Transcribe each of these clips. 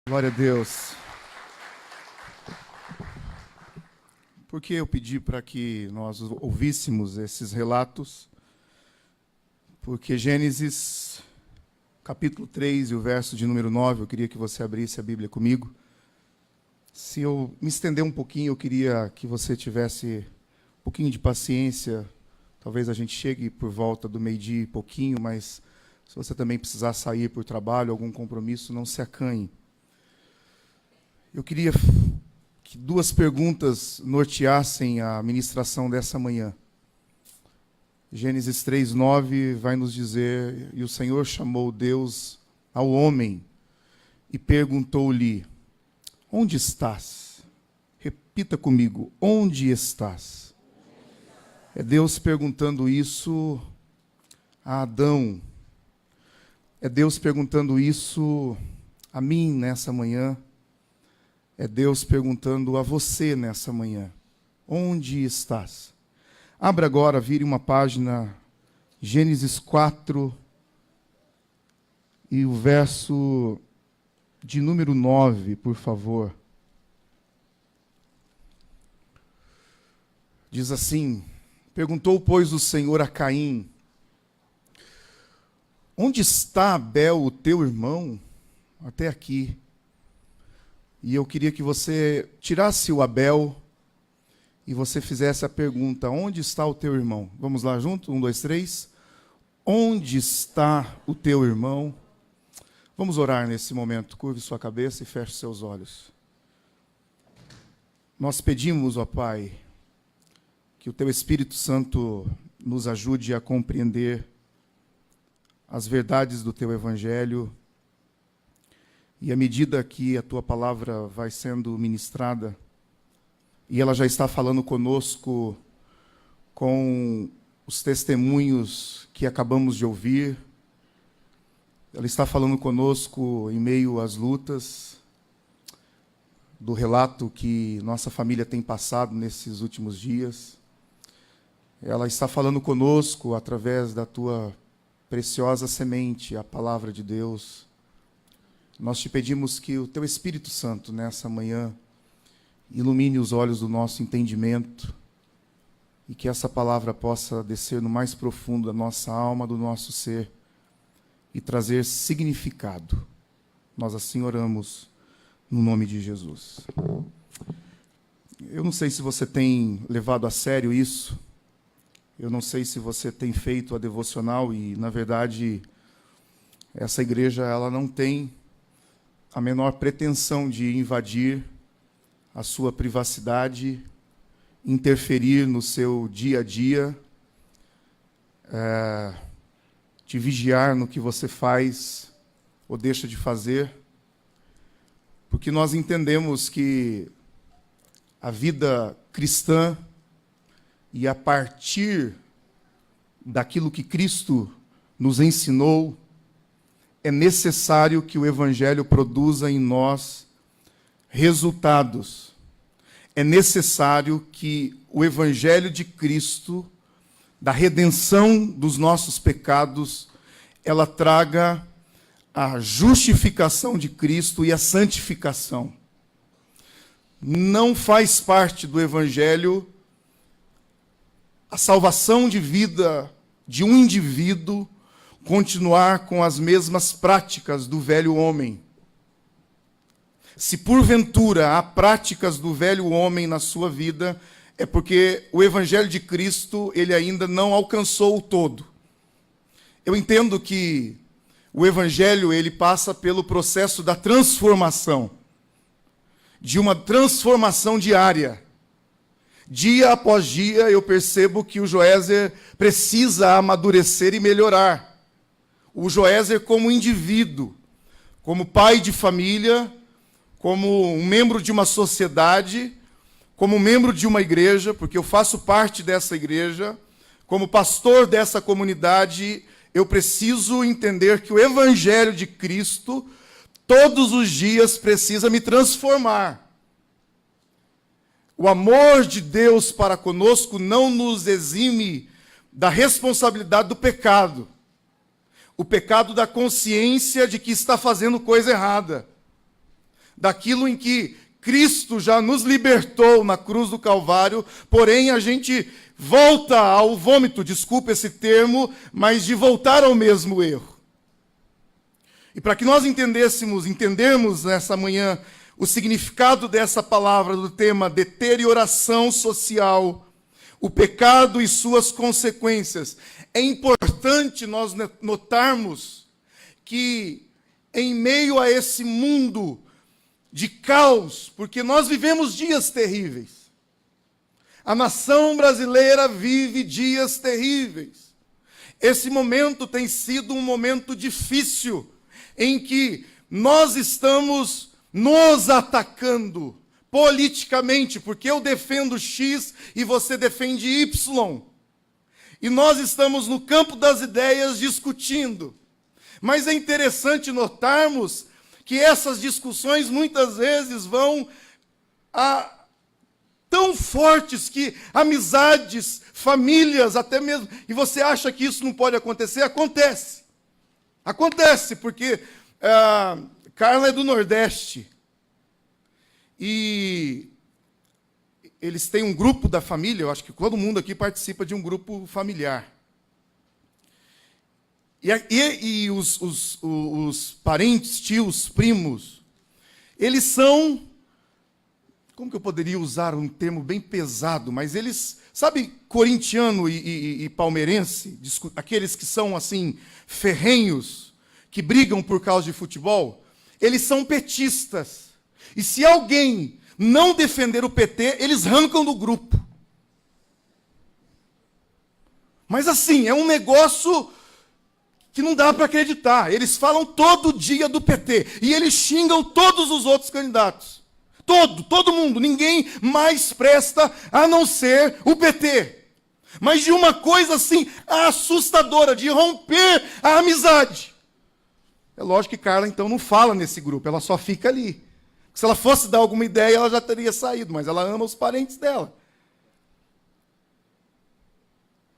Glória a Deus. Por que eu pedi para que nós ouvíssemos esses relatos? Porque Gênesis, capítulo 3 e o verso de número 9, eu queria que você abrisse a Bíblia comigo. Se eu me estender um pouquinho, eu queria que você tivesse um pouquinho de paciência. Talvez a gente chegue por volta do meio-dia e pouquinho, mas se você também precisar sair por trabalho, algum compromisso, não se acanhe. Eu queria que duas perguntas norteassem a ministração dessa manhã. Gênesis 3:9 vai nos dizer: e o Senhor chamou Deus ao homem e perguntou-lhe: onde estás? Repita comigo: onde estás? É Deus perguntando isso a Adão. É Deus perguntando isso a mim nessa manhã. É Deus perguntando a você nessa manhã: onde estás? Abra agora, vire uma página, Gênesis 4, e o verso de número 9, por favor. Diz assim: perguntou, pois, o Senhor a Caim: onde está Abel, o teu irmão? Até aqui. E eu queria que você tirasse o Abel e você fizesse a pergunta: onde está o teu irmão? Vamos lá junto? 1, 2, 3. Onde está o teu irmão? Vamos orar nesse momento. Curve sua cabeça e feche seus olhos. Nós pedimos, ó Pai, que o teu Espírito Santo nos ajude a compreender as verdades do teu Evangelho. E à medida que a tua palavra vai sendo ministrada, e ela já está falando conosco com os testemunhos que acabamos de ouvir, ela está falando conosco em meio às lutas, do relato que nossa família tem passado nesses últimos dias. Ela está falando conosco através da tua preciosa semente, a palavra de Deus. Nós te pedimos que o teu Espírito Santo, nessa manhã, ilumine os olhos do nosso entendimento e que essa palavra possa descer no mais profundo da nossa alma, do nosso ser e trazer significado. Nós assim oramos no nome de Jesus. Eu não sei se você tem levado a sério isso, eu não sei se você tem feito a devocional e, na verdade, essa igreja ela não tem a menor pretensão de invadir a sua privacidade, interferir no seu dia a dia, te vigiar no que você faz ou deixa de fazer, porque nós entendemos que a vida cristã, e a partir daquilo que Cristo nos ensinou, é necessário que o Evangelho produza em nós resultados. É necessário que o Evangelho de Cristo, da redenção dos nossos pecados, ela traga a justificação de Cristo e a santificação. Não faz parte do Evangelho a salvação de vida de um indivíduo continuar com as mesmas práticas do velho homem. Se porventura há práticas do velho homem na sua vida, é porque o Evangelho de Cristo ele ainda não alcançou o todo. Eu entendo que o Evangelho ele passa pelo processo da transformação, de uma transformação diária. Dia após dia eu percebo que o Joézer precisa amadurecer e melhorar. O Joézer como indivíduo, como pai de família, como um membro de uma sociedade, como membro de uma igreja, porque eu faço parte dessa igreja, como pastor dessa comunidade, eu preciso entender que o Evangelho de Cristo, todos os dias, precisa me transformar. O amor de Deus para conosco não nos exime da responsabilidade do pecado. O pecado da consciência de que está fazendo coisa errada. daquilo em que Cristo já nos libertou na cruz do Calvário, porém a gente volta ao vômito, desculpe esse termo, mas de voltar ao mesmo erro. E para que nós entendermos nessa manhã o significado dessa palavra, do tema deterioração social, o pecado e suas consequências, é importante nós notarmos que em meio a esse mundo de caos, porque nós vivemos dias terríveis. A nação brasileira vive dias terríveis. Esse momento tem sido um momento difícil, em que nós estamos nos atacando politicamente, porque eu defendo X e você defende Y. E nós estamos no campo das ideias discutindo. Mas é interessante notarmos que essas discussões muitas vezes vão tão fortes que amizades, famílias, até mesmo... E você acha que isso não pode acontecer? Acontece. Acontece, porque Carla é do Nordeste. E eles têm um grupo da família, eu acho que todo mundo aqui participa de um grupo familiar. E os parentes, tios, primos, eles são, como que eu poderia usar um termo bem pesado, mas eles, sabe, corintiano e palmeirense, aqueles que são assim, ferrenhos, que brigam por causa de futebol, eles são petistas. E se alguém não defender o PT, eles arrancam do grupo. Mas assim, é um negócio que não dá para acreditar. Eles falam todo dia do PT. E eles xingam todos os outros candidatos. Todo mundo. Ninguém mais presta a não ser o PT. Mas de uma coisa assim assustadora, de romper a amizade. É lógico que Carla então não fala nesse grupo, ela só fica ali. Se ela fosse dar alguma ideia, ela já teria saído, mas ela ama os parentes dela.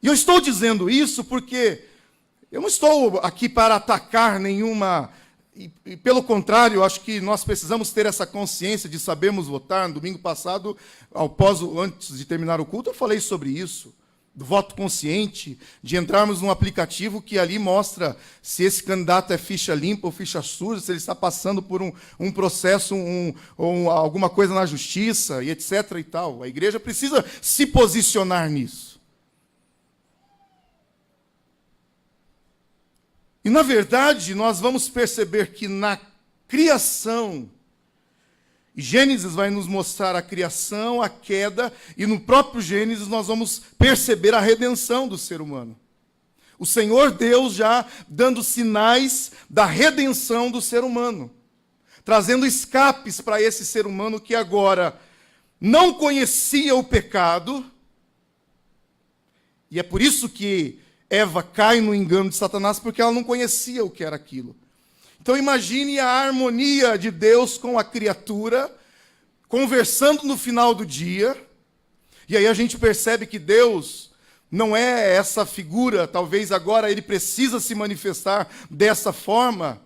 E eu estou dizendo isso porque eu não estou aqui para atacar nenhuma... E pelo contrário, eu acho que nós precisamos ter essa consciência de sabermos votar. No domingo passado, antes de terminar o culto, eu falei sobre isso. Do voto consciente, de entrarmos num aplicativo que ali mostra se esse candidato é ficha limpa ou ficha suja, se ele está passando por um processo, ou alguma coisa na justiça, e etc. e tal. A igreja precisa se posicionar nisso. E, na verdade, nós vamos perceber que na criação, Gênesis vai nos mostrar a criação, a queda, e no próprio Gênesis nós vamos perceber a redenção do ser humano. O Senhor Deus já dando sinais da redenção do ser humano, trazendo escapes para esse ser humano que agora não conhecia o pecado, e é por isso que Eva cai no engano de Satanás, porque ela não conhecia o que era aquilo. Então imagine a harmonia de Deus com a criatura, conversando no final do dia, e aí a gente percebe que Deus não é essa figura, talvez agora ele precisa se manifestar dessa forma,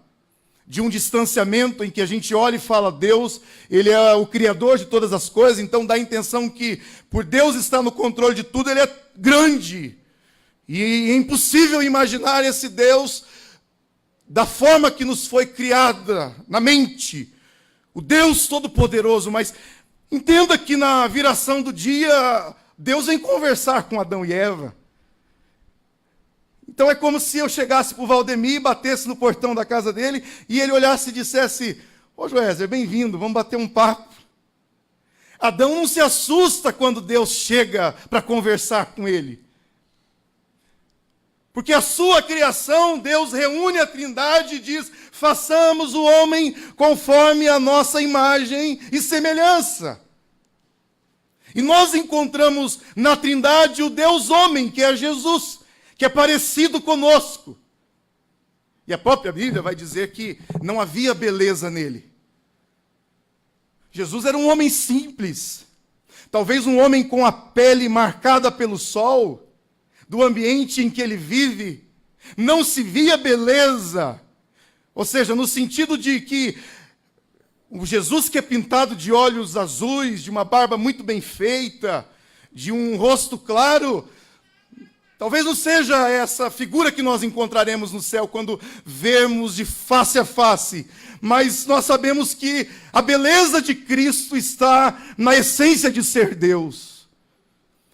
de um distanciamento em que a gente olha e fala, Deus, ele é o criador de todas as coisas, então dá a intenção que, por Deus estar no controle de tudo, ele é grande, e é impossível imaginar esse Deus da forma que nos foi criada na mente, o Deus Todo-Poderoso, mas entenda que na viração do dia, Deus vem conversar com Adão e Eva. Então é como se eu chegasse para o Valdemir, batesse no portão da casa dele, e ele olhasse e dissesse, ô Joézer, bem-vindo, vamos bater um papo. Adão não se assusta quando Deus chega para conversar com ele. Porque a sua criação, Deus reúne a Trindade e diz, façamos o homem conforme a nossa imagem e semelhança. E nós encontramos na Trindade o Deus homem, que é Jesus, que é parecido conosco. E a própria Bíblia vai dizer que não havia beleza nele. Jesus era um homem simples, talvez um homem com a pele marcada pelo sol, do ambiente em que ele vive, não se via beleza. Ou seja, no sentido de que O Jesus que é pintado de olhos azuis, de uma barba muito bem feita, de um rosto claro, talvez não seja essa figura que nós encontraremos no céu quando vermos de face a face, mas nós sabemos que a beleza de Cristo está na essência de ser Deus.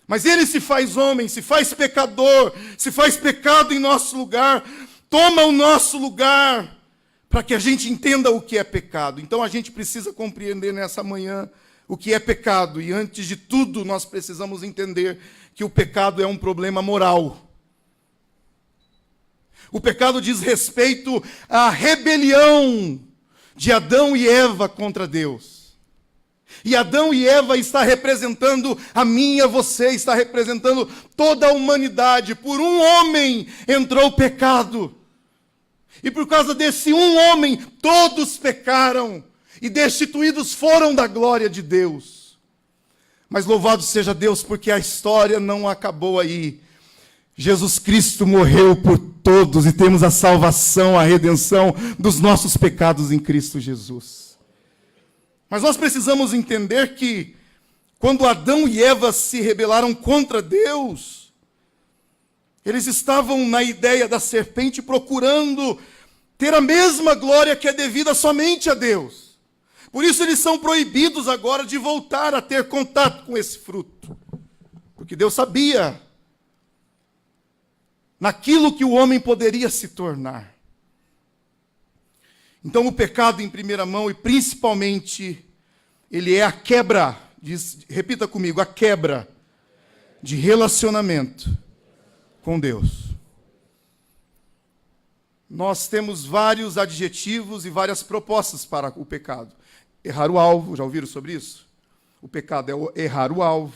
Mas Ele se faz homem, se faz pecador, se faz pecado em nosso lugar, toma o nosso lugar, para que a gente entenda o que é pecado. Então a gente precisa compreender nessa manhã o que é pecado. E antes de tudo, nós precisamos entender que o pecado é um problema moral. O pecado diz respeito à rebelião de Adão e Eva contra Deus. E Adão e Eva está representando a mim e a você, está representando toda a humanidade. Por um homem entrou o pecado. E por causa desse um homem, todos pecaram e destituídos foram da glória de Deus. Mas louvado seja Deus, porque a história não acabou aí. Jesus Cristo morreu por todos e temos a salvação, a redenção dos nossos pecados em Cristo Jesus. Mas nós precisamos entender que quando Adão e Eva se rebelaram contra Deus, eles estavam na ideia da serpente procurando ter a mesma glória que é devida somente a Deus. Por isso eles são proibidos agora de voltar a ter contato com esse fruto. Porque Deus sabia naquilo que o homem poderia se tornar. Então o pecado em primeira mão, e principalmente, ele é a quebra, repita comigo, a quebra de relacionamento com Deus. Nós temos vários adjetivos e várias propostas para o pecado. Errar o alvo, já ouviram sobre isso? O pecado é errar o alvo.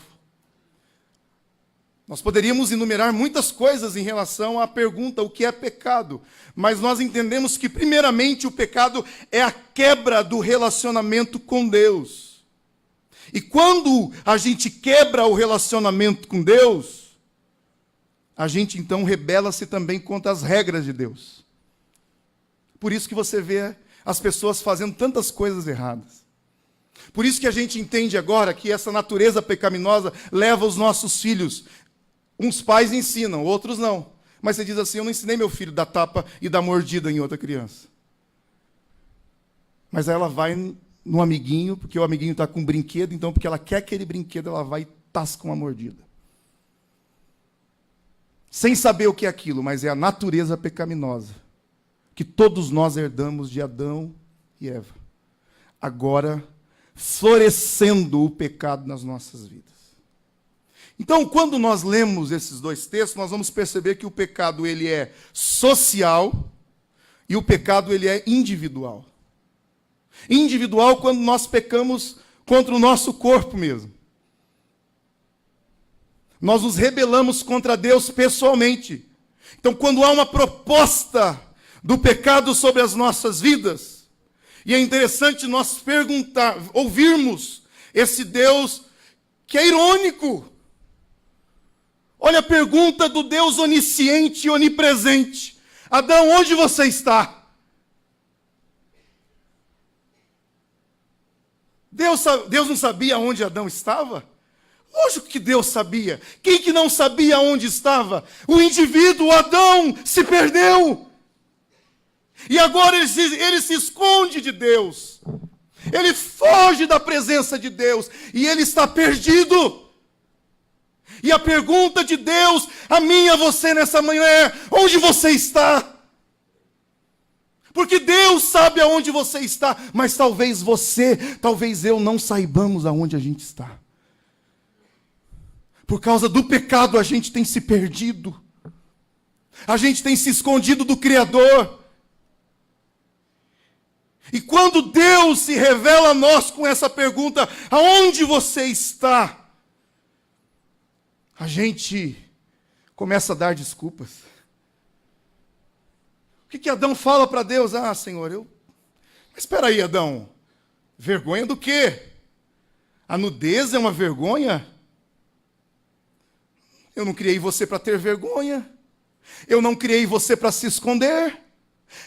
Nós poderíamos enumerar muitas coisas em relação à pergunta, o que é pecado? Mas nós entendemos que, primeiramente, o pecado é a quebra do relacionamento com Deus. E quando a gente quebra o relacionamento com Deus, a gente então rebela-se também contra as regras de Deus. Por isso que você vê as pessoas fazendo tantas coisas erradas. Por isso que a gente entende agora que essa natureza pecaminosa leva os nossos filhos. Uns pais ensinam, outros não. Mas você diz assim, eu não ensinei meu filho a dar tapa e dar mordida em outra criança. Mas aí ela vai no amiguinho, porque o amiguinho está com um brinquedo, então porque ela quer aquele brinquedo, ela vai e tasca uma mordida. Sem saber o que é aquilo, mas é a natureza pecaminosa que todos nós herdamos de Adão e Eva. Agora, florescendo o pecado nas nossas vidas. Então, quando nós lemos esses dois textos, nós vamos perceber que o pecado ele é social e o pecado ele é individual. Individual quando nós pecamos contra o nosso corpo mesmo. Nós nos rebelamos contra Deus pessoalmente. Então, quando há uma proposta do pecado sobre as nossas vidas, e é interessante nós ouvirmos esse Deus que é irônico. Olha a pergunta do Deus onisciente e onipresente. Adão, onde você está? Deus não sabia onde Adão estava? Lógico que Deus sabia. Quem que não sabia onde estava? O indivíduo, o Adão, se perdeu. E agora ele se esconde de Deus. Ele foge da presença de Deus. E ele está perdido. E a pergunta de Deus, a mim e a você nessa manhã é, onde você está? Porque Deus sabe aonde você está, mas talvez você, talvez eu não saibamos aonde a gente está. Por causa do pecado a gente tem se perdido. A gente tem se escondido do Criador. E quando Deus se revela a nós com essa pergunta, aonde você está? A gente começa a dar desculpas. O que Adão fala para Deus? Ah, Senhor, Mas espera aí, Adão. Vergonha do quê? A nudez é uma vergonha? Eu não criei você para ter vergonha. Eu não criei você para se esconder.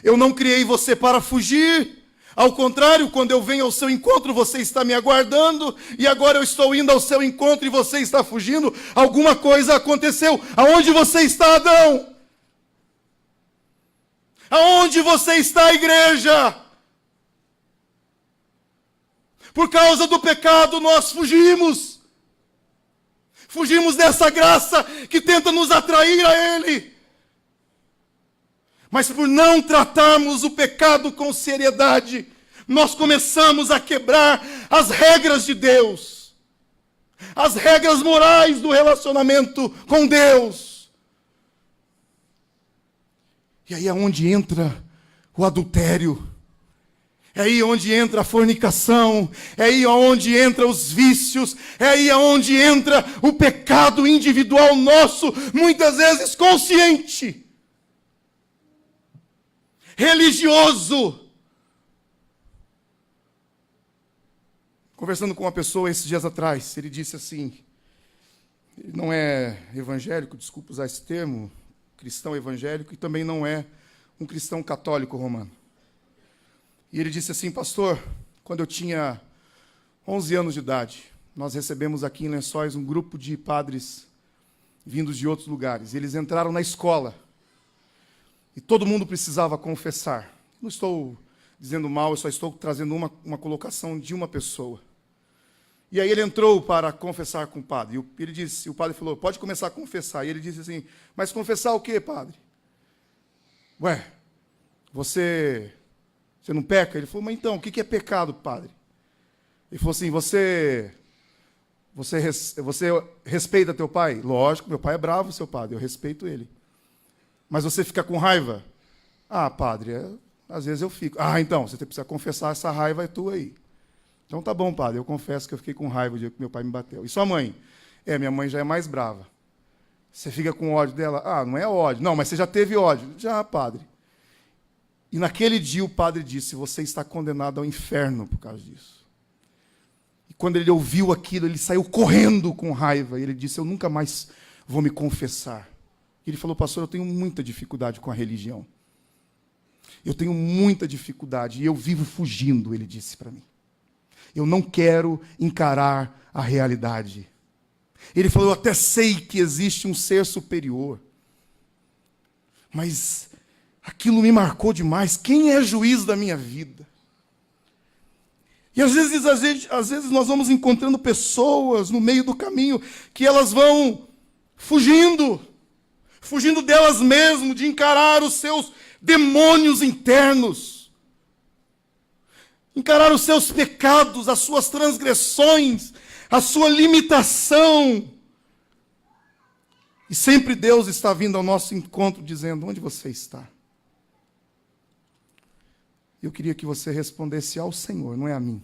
Eu não criei você para fugir. Ao contrário, quando eu venho ao seu encontro, você está me aguardando, e agora eu estou indo ao seu encontro e você está fugindo. Alguma coisa aconteceu. Aonde você está, Adão? Aonde você está, igreja? Por causa do pecado nós fugimos. Fugimos dessa graça que tenta nos atrair a Ele. Mas por não tratarmos o pecado com seriedade, nós começamos a quebrar as regras de Deus. As regras morais do relacionamento com Deus. E aí é onde entra o adultério. É aí onde entra a fornicação, é aí onde entra os vícios, é aí onde entra o pecado individual nosso, muitas vezes consciente, religioso. Conversando com uma pessoa esses dias atrás, ele disse assim, ele não é evangélico, desculpa usar esse termo, cristão evangélico, e também não é um cristão católico romano. E ele disse assim, pastor, quando eu tinha 11 anos de idade, nós recebemos aqui em Lençóis um grupo de padres vindos de outros lugares. Eles entraram na escola e todo mundo precisava confessar. Não estou dizendo mal, eu só estou trazendo uma colocação de uma pessoa. E aí ele entrou para confessar com o padre. E ele disse, o padre falou, pode começar a confessar. E ele disse assim, mas confessar o quê, padre? Ué, você não peca? Ele falou, mas então, o que é pecado, padre? Ele falou assim, você respeita teu pai? Lógico, meu pai é bravo, seu padre, eu respeito ele. Mas você fica com raiva? Ah, padre, às vezes eu fico. Ah, então, você precisa confessar, essa raiva é tua aí. Então tá bom, padre, eu confesso que eu fiquei com raiva o dia que meu pai me bateu. E sua mãe? Minha mãe já é mais brava. Você fica com ódio dela? Ah, não é ódio. Não, mas você já teve ódio. Já, padre. E naquele dia o padre disse, você está condenado ao inferno por causa disso. E quando ele ouviu aquilo, ele saiu correndo com raiva. E ele disse, eu nunca mais vou me confessar. E ele falou, pastor, eu tenho muita dificuldade com a religião. Eu tenho muita dificuldade e eu vivo fugindo, ele disse para mim. Eu não quero encarar a realidade. Ele falou, eu até sei que existe um ser superior. Mas aquilo me marcou demais. Quem é juiz da minha vida? E às vezes nós vamos encontrando pessoas no meio do caminho que elas vão fugindo delas mesmas, de encarar os seus demônios internos, encarar os seus pecados, as suas transgressões, a sua limitação. E sempre Deus está vindo ao nosso encontro dizendo, onde você está? Eu queria que você respondesse ao Senhor, não é a mim.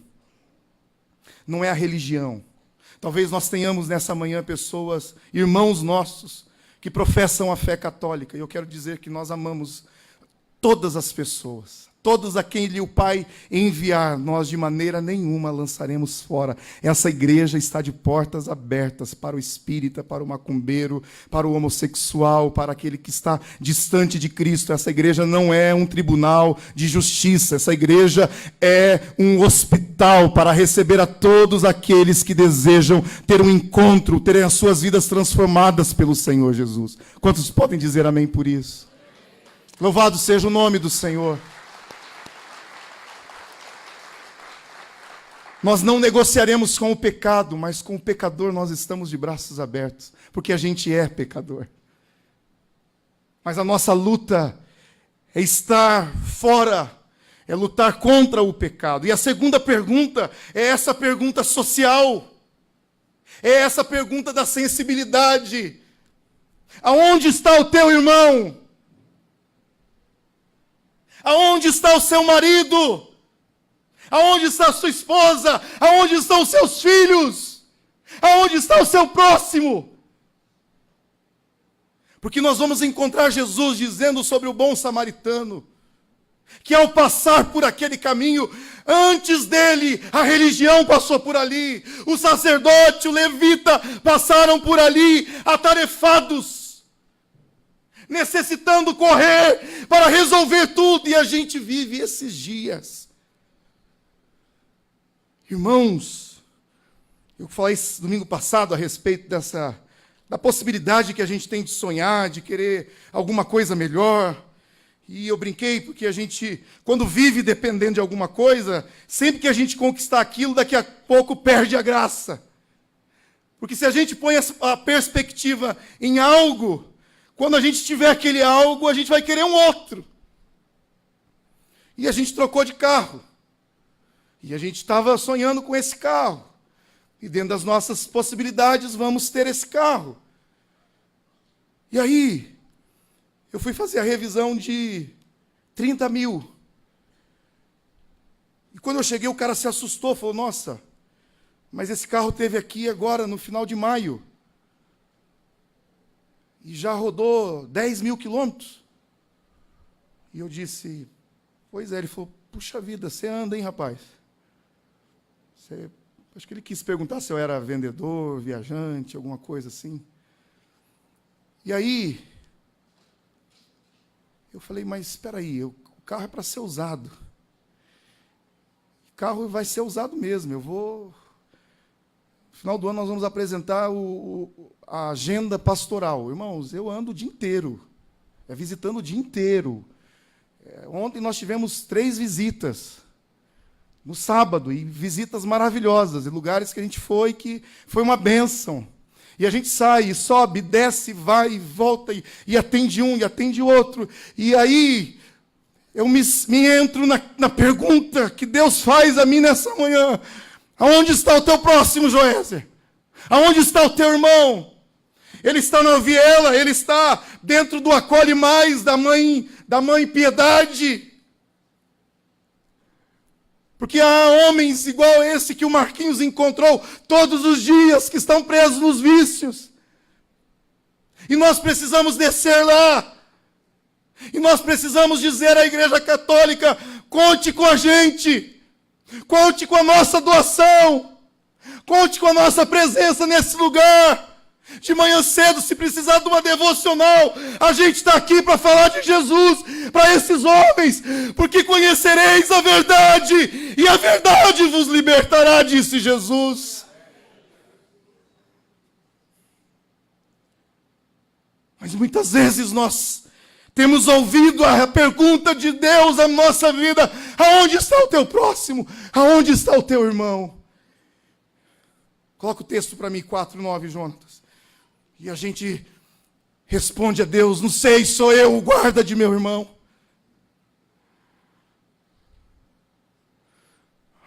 Não é a religião. Talvez nós tenhamos nessa manhã pessoas, irmãos nossos, que professam a fé católica. E eu quero dizer que nós amamos todas as pessoas. Todos a quem o Pai enviar, nós de maneira nenhuma lançaremos fora. Essa igreja está de portas abertas para o espírita, para o macumbeiro, para o homossexual, para aquele que está distante de Cristo. Essa igreja não é um tribunal de justiça. Essa igreja é um hospital para receber a todos aqueles que desejam ter um encontro, terem as suas vidas transformadas pelo Senhor Jesus. Quantos podem dizer amém por isso? Louvado seja o nome do Senhor. Nós não negociaremos com o pecado, mas com o pecador nós estamos de braços abertos, porque a gente é pecador. Mas a nossa luta é estar fora, é lutar contra o pecado. E a segunda pergunta é essa pergunta social, é essa pergunta da sensibilidade. Aonde está o teu irmão? Aonde está o seu marido? Aonde está a sua esposa? Aonde estão os seus filhos? Aonde está o seu próximo? Porque nós vamos encontrar Jesus dizendo sobre o bom samaritano, que ao passar por aquele caminho, antes dele, a religião passou por ali, o sacerdote, o levita passaram por ali, atarefados, necessitando correr para resolver tudo, e a gente vive esses dias Irmãos, eu falei domingo passado a respeito da possibilidade que a gente tem de sonhar, de querer alguma coisa melhor. E eu brinquei porque a gente, quando vive dependendo de alguma coisa, sempre que a gente conquistar aquilo, daqui a pouco perde a graça. Porque se a gente põe a perspectiva em algo, quando a gente tiver aquele algo, a gente vai querer um outro. E a gente trocou de carro. E a gente estava sonhando com esse carro. E dentro das nossas possibilidades, vamos ter esse carro. E aí, eu fui fazer a revisão de 30 mil. E quando eu cheguei, o cara se assustou, falou, nossa, mas esse carro teve aqui agora no final de maio. E já rodou 10 mil quilômetros. E eu disse, pois é. Ele falou, puxa vida, você anda, hein, rapaz? Acho que ele quis perguntar se eu era vendedor, viajante, alguma coisa assim. E aí, eu falei, mas espera aí, o carro é para ser usado. O carro vai ser usado mesmo. No final do ano nós vamos apresentar a agenda pastoral. Irmãos, eu ando o dia inteiro, visitando o dia inteiro. Ontem nós tivemos 3 visitas, no sábado, e visitas maravilhosas, em lugares que a gente foi, que foi uma bênção. E a gente sai, sobe, desce, vai e volta, e atende um, e atende outro. E aí, eu me entro na pergunta que Deus faz a mim nessa manhã. Aonde está o teu próximo, Joézer? Aonde está o teu irmão? Ele está na viela, ele está dentro do acolhe mais da mãe Piedade. Porque há homens igual esse que o Marquinhos encontrou todos os dias, que estão presos nos vícios. E nós precisamos descer lá. E nós precisamos dizer à Igreja Católica, conte com a gente. Conte com a nossa doação. Conte com a nossa presença nesse lugar. De manhã cedo, se precisar de uma devocional, a gente está aqui para falar de Jesus para esses homens, porque conhecereis a verdade, e a verdade vos libertará, disse Jesus. Mas muitas vezes nós temos ouvido a pergunta de Deus à nossa vida, aonde está o teu próximo? Aonde está o teu irmão? Coloca o texto para mim, 4:9, Jonatas. E a gente responde a Deus, não sei, sou eu o guarda de meu irmão.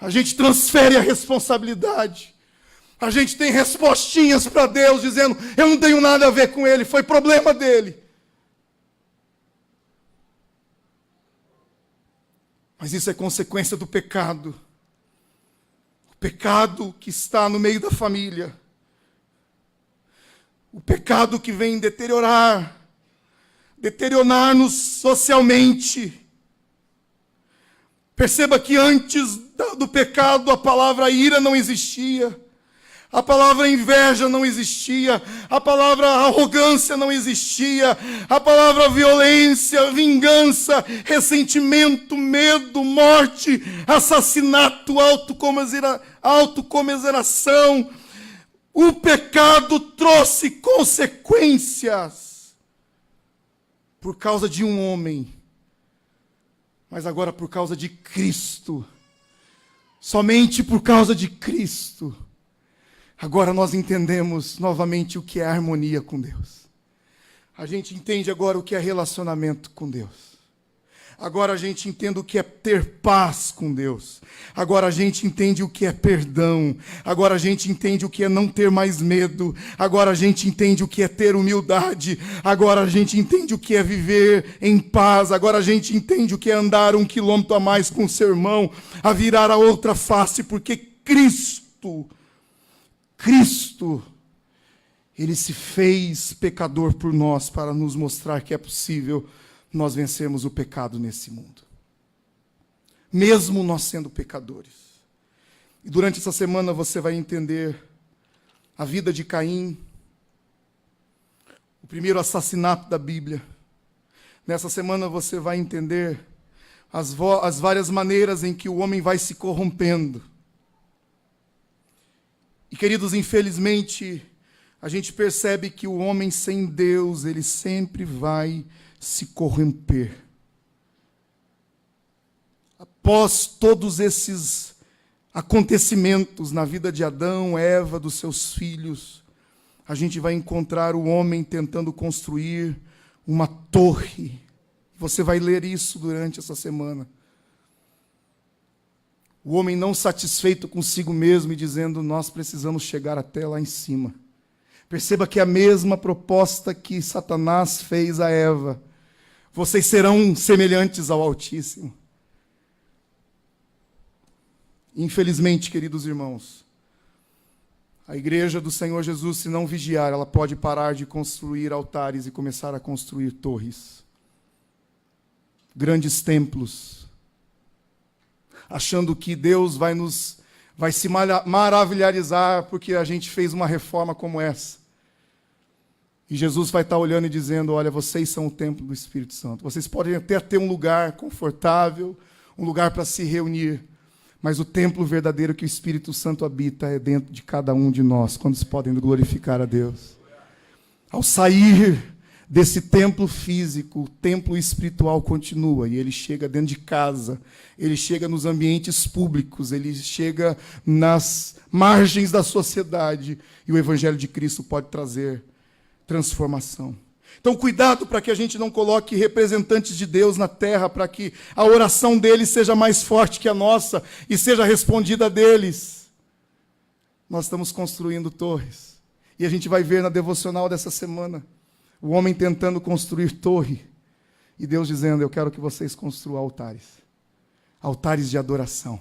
A gente transfere a responsabilidade. A gente tem respostinhas para Deus, dizendo, eu não tenho nada a ver com ele, foi problema dele. Mas isso é consequência do pecado. O pecado que está no meio da família. O pecado que vem deteriorar-nos socialmente. Perceba que antes do pecado a palavra ira não existia. A palavra inveja não existia. A palavra arrogância não existia. A palavra violência, vingança, ressentimento, medo, morte, assassinato, autocomiseração. O pecado trouxe consequências por causa de um homem, mas agora por causa de Cristo, somente por causa de Cristo. Agora nós entendemos novamente o que é harmonia com Deus. A gente entende agora o que é relacionamento com Deus. Agora a gente entende o que é ter paz com Deus. Agora a gente entende o que é perdão. Agora a gente entende o que é não ter mais medo. Agora a gente entende o que é ter humildade. Agora a gente entende o que é viver em paz. Agora a gente entende o que é andar 1 quilômetro a mais com o seu irmão, a virar a outra face, porque Cristo, Ele se fez pecador por nós para nos mostrar que é possível nós vencemos o pecado nesse mundo. Mesmo nós sendo pecadores. E durante essa semana você vai entender a vida de Caim, o primeiro assassinato da Bíblia. Nessa semana você vai entender as várias maneiras em que o homem vai se corrompendo. E, queridos, infelizmente, a gente percebe que o homem sem Deus, ele sempre vai se corromper. Após todos esses acontecimentos na vida de Adão, Eva, dos seus filhos, a gente vai encontrar o homem tentando construir uma torre. Você vai ler isso durante essa semana. O homem não satisfeito consigo mesmo e dizendo, nós precisamos chegar até lá em cima. Perceba que é a mesma proposta que Satanás fez a Eva. Vocês serão semelhantes ao Altíssimo. Infelizmente, queridos irmãos, a igreja do Senhor Jesus, se não vigiar, ela pode parar de construir altares e começar a construir torres. Grandes templos. Achando que Deus vai se maravilharizar porque a gente fez uma reforma como essa. E Jesus vai estar olhando e dizendo, olha, vocês são o templo do Espírito Santo. Vocês podem até ter um lugar confortável, um lugar para se reunir, mas o templo verdadeiro que o Espírito Santo habita é dentro de cada um de nós, quando se podem glorificar a Deus. Ao sair desse templo físico, o templo espiritual continua, e ele chega dentro de casa, ele chega nos ambientes públicos, ele chega nas margens da sociedade, e o Evangelho de Cristo pode trazer transformação. Então, cuidado para que a gente não coloque representantes de Deus na terra, para que a oração deles seja mais forte que a nossa e seja respondida deles. Nós estamos construindo torres. E a gente vai ver na devocional dessa semana o homem tentando construir torre e Deus dizendo, eu quero que vocês construam altares. Altares de adoração.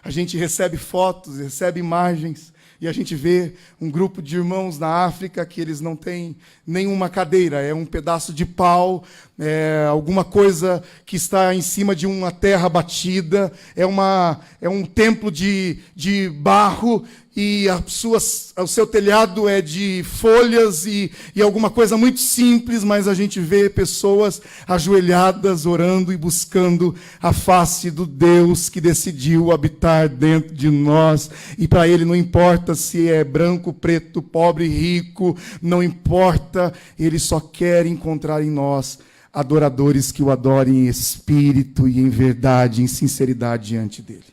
A gente recebe fotos, recebe imagens, e a gente vê um grupo de irmãos na África que eles não têm nenhuma cadeira, é um pedaço de pau, é alguma coisa que está em cima de uma terra batida, é um templo de barro, e o seu telhado é de folhas e alguma coisa muito simples, mas a gente vê pessoas ajoelhadas, orando e buscando a face do Deus que decidiu habitar dentro de nós. E para Ele não importa se é branco, preto, pobre, rico, não importa, Ele só quer encontrar em nós adoradores que o adorem em espírito e em verdade, em sinceridade diante dEle.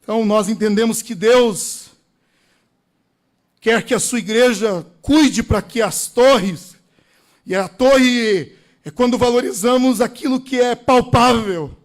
Então, nós entendemos que Deus quer que a sua igreja cuide para que as torres, e a torre é quando valorizamos aquilo que é palpável.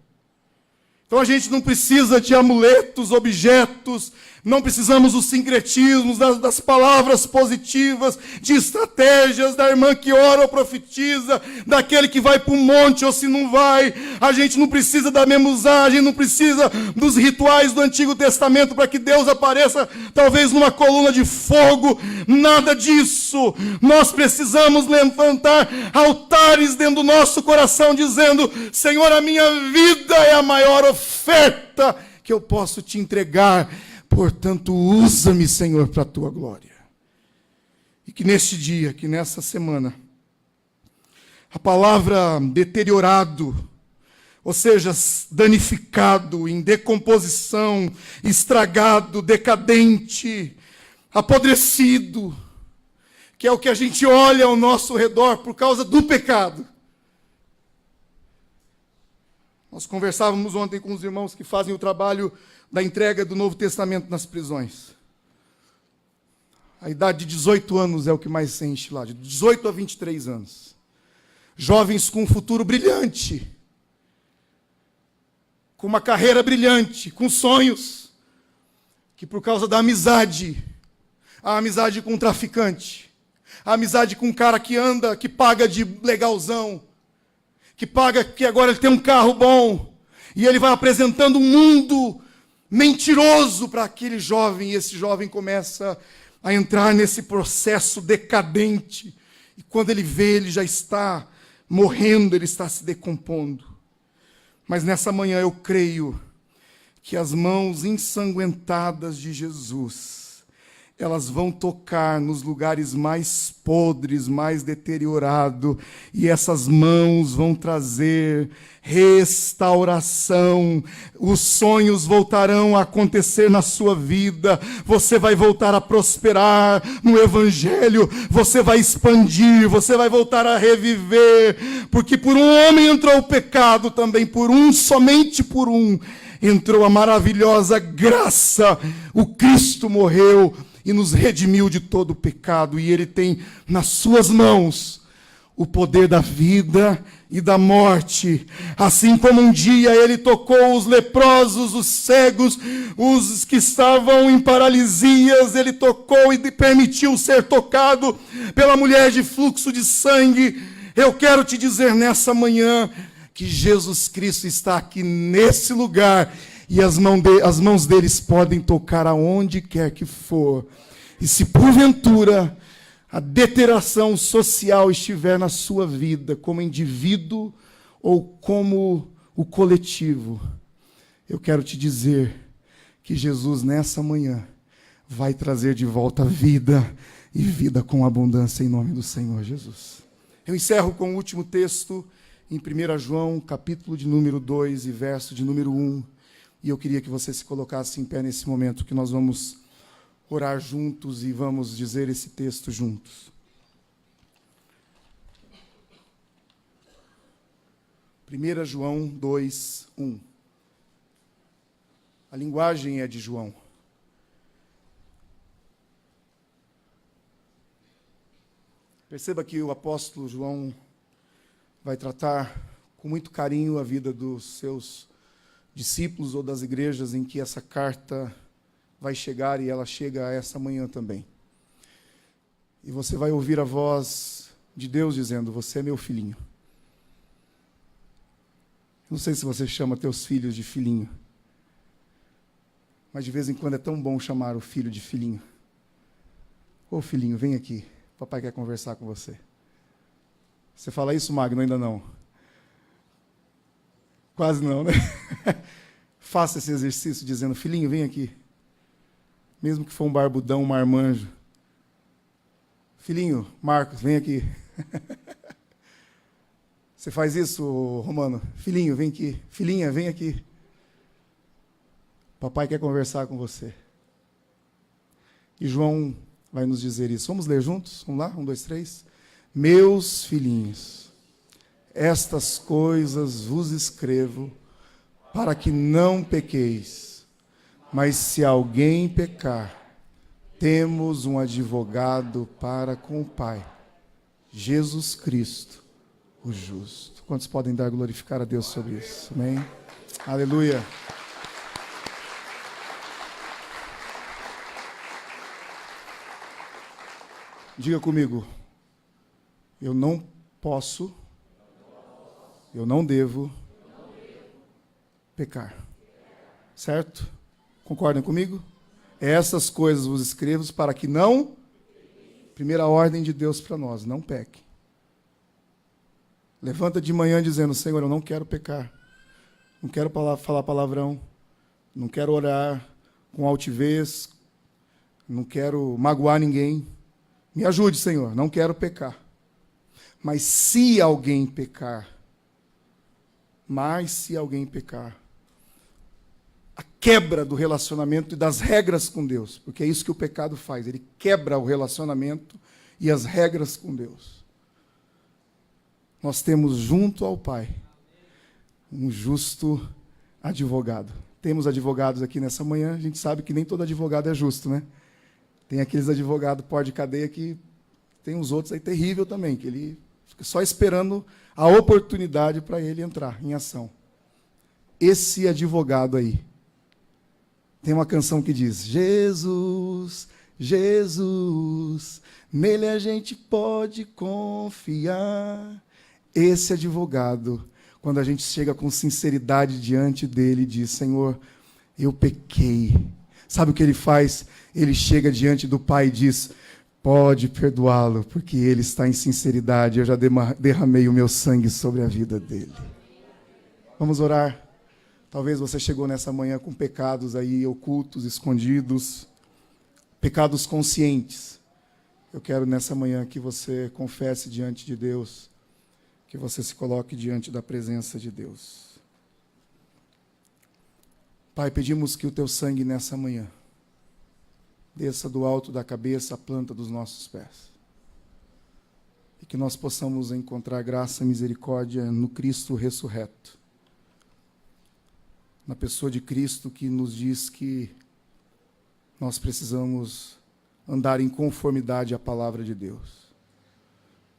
Então, a gente não precisa de amuletos, objetos, não precisamos dos sincretismos, das palavras positivas, de estratégias da irmã que ora ou profetiza, daquele que vai para o monte ou se não vai. A gente não precisa da memuzagem, não precisa dos rituais do Antigo Testamento para que Deus apareça, talvez numa coluna de fogo. Nada disso. Nós precisamos levantar altares dentro do nosso coração, dizendo, Senhor, a minha vida é a maior oferta que eu posso te entregar. Portanto, usa-me, Senhor, para a tua glória. E que neste dia, que nessa semana, a palavra deteriorado, ou seja, danificado, em decomposição, estragado, decadente, apodrecido, que é o que a gente olha ao nosso redor por causa do pecado. Nós conversávamos ontem com os irmãos que fazem o trabalho da entrega do Novo Testamento nas prisões. A idade de 18 anos é o que mais se enche lá, de 18 a 23 anos. Jovens com um futuro brilhante, com uma carreira brilhante, com sonhos, que por causa da amizade, a amizade com um traficante, a amizade com um cara que anda, que paga de legalzão, que paga, que agora ele tem um carro bom, e ele vai apresentando um mundo mentiroso para aquele jovem, e esse jovem começa a entrar nesse processo decadente, e quando ele vê, ele já está morrendo, ele está se decompondo. Mas nessa manhã eu creio que as mãos ensanguentadas de Jesus, elas vão tocar nos lugares mais podres, mais deteriorados, e essas mãos vão trazer restauração. Os sonhos voltarão a acontecer na sua vida, você vai voltar a prosperar no Evangelho, você vai expandir, você vai voltar a reviver, porque por um homem entrou o pecado, também por um, somente por um, entrou a maravilhosa graça. O Cristo morreu e nos redimiu de todo o pecado, e Ele tem nas suas mãos o poder da vida e da morte. Assim como um dia Ele tocou os leprosos, os cegos, os que estavam em paralisias, Ele tocou e permitiu ser tocado pela mulher de fluxo de sangue. Eu quero te dizer nessa manhã que Jesus Cristo está aqui nesse lugar, e as mãos deles podem tocar aonde quer que for. E se porventura a deterioração social estiver na sua vida, como indivíduo ou como o coletivo, eu quero te dizer que Jesus nessa manhã vai trazer de volta vida, e vida com abundância, em nome do Senhor Jesus. Eu encerro com o último texto, em 1 João, capítulo de número 2 e verso de número 1. E eu queria que você se colocasse em pé nesse momento, que nós vamos orar juntos e vamos dizer esse texto juntos. 1 João 2, 1. A linguagem é de João. Perceba que o apóstolo João vai tratar com muito carinho a vida dos seus discípulos ou das igrejas em que essa carta vai chegar, e ela chega essa manhã também. E você vai ouvir a voz de Deus dizendo: você é meu filhinho. Não sei se você chama teus filhos de filhinho, mas de vez em quando é tão bom chamar o filho de filhinho. Ô filhinho, vem aqui, papai quer conversar com você. Você fala isso, Magno? Ainda não. Quase não, né? Faça esse exercício dizendo: filhinho, vem aqui. Mesmo que for um barbudão, um marmanjo. Filhinho, Marcos, vem aqui. Você faz isso, Romano? Filhinho, vem aqui. Filhinha, vem aqui. Papai quer conversar com você. E João vai nos dizer isso. Vamos ler juntos? Vamos lá? 1, 2, 3. Meus filhinhos, estas coisas vos escrevo para que não pequeis. Mas se alguém pecar, temos um advogado para com o Pai, Jesus Cristo, o justo. Quantos podem dar glorificar a Deus sobre isso? Amém? Aleluia. Diga comigo: eu não posso, eu não devo pecar. Certo? Concordam comigo? Essas coisas vos escrevo para que não... Primeira ordem de Deus para nós: não peque. Levanta de manhã dizendo: Senhor, eu não quero pecar. Não quero falar palavrão. Não quero orar com altivez. Não quero magoar ninguém. Me ajude, Senhor, não quero pecar. Mas se alguém pecar, a quebra do relacionamento e das regras com Deus, porque é isso que o pecado faz, ele quebra o relacionamento e as regras com Deus. Nós temos junto ao Pai um justo advogado. Temos advogados aqui nessa manhã, a gente sabe que nem todo advogado é justo, né? Tem aqueles advogados pó de cadeia que tem uns outros aí terrível também, que ele fica só esperando a oportunidade para ele entrar em ação. Esse advogado aí, tem uma canção que diz: Jesus, Jesus, nele a gente pode confiar. Esse advogado, quando a gente chega com sinceridade diante dele, diz: Senhor, eu pequei. Sabe o que ele faz? Ele chega diante do Pai e diz: pode perdoá-lo, porque ele está em sinceridade, eu já derramei o meu sangue sobre a vida dele. Vamos orar. Talvez você chegou nessa manhã com pecados aí ocultos, escondidos. pecados conscientes. Eu quero nessa manhã que você confesse diante de Deus, que você se coloque diante da presença de Deus. Pai, pedimos que o teu sangue nessa manhã desça do alto da cabeça à planta dos nossos pés. E que nós possamos encontrar graça e misericórdia no Cristo ressurreto. Na pessoa de Cristo que nos diz que nós precisamos andar em conformidade à palavra de Deus.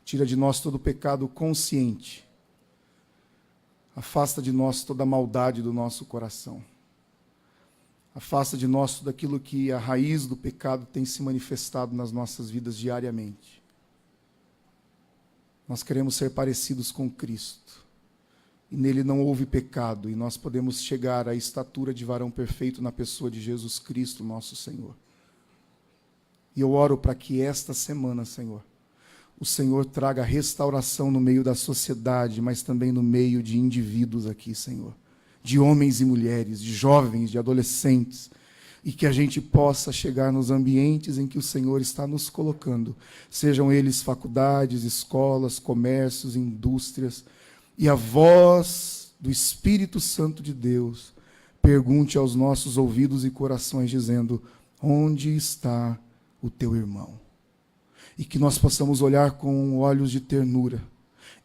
Tira de nós todo o pecado consciente. Afasta de nós toda a maldade do nosso coração. Afasta de nós tudo aquilo que a raiz do pecado tem se manifestado nas nossas vidas diariamente. Nós queremos ser parecidos com Cristo. E nele não houve pecado, e nós podemos chegar à estatura de varão perfeito na pessoa de Jesus Cristo, nosso Senhor. E eu oro para que esta semana, Senhor, o Senhor traga restauração no meio da sociedade, mas também no meio de indivíduos aqui, Senhor. De homens e mulheres, de jovens, de adolescentes, e que a gente possa chegar nos ambientes em que o Senhor está nos colocando, sejam eles faculdades, escolas, comércios, indústrias, e a voz do Espírito Santo de Deus pergunte aos nossos ouvidos e corações, dizendo: onde está o teu irmão? E que nós possamos olhar com olhos de ternura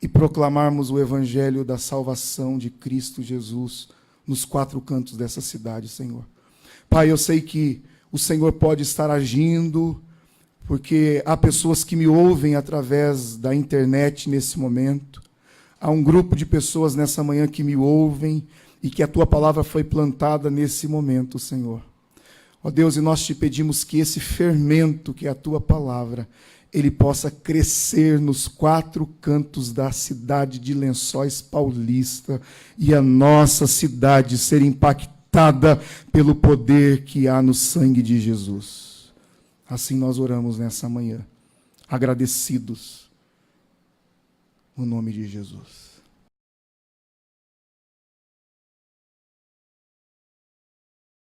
e proclamarmos o evangelho da salvação de Cristo Jesus nos quatro cantos dessa cidade, Senhor. Pai, eu sei que o Senhor pode estar agindo, porque há pessoas que me ouvem através da internet nesse momento. Há um grupo de pessoas nessa manhã que me ouvem e que a tua palavra foi plantada nesse momento, Senhor. Ó Deus, e nós te pedimos que esse fermento, que é a tua palavra, ele possa crescer nos quatro cantos da cidade de Lençóis Paulista e a nossa cidade ser impactada pelo poder que há no sangue de Jesus. Assim nós oramos nessa manhã, agradecidos, no nome de Jesus.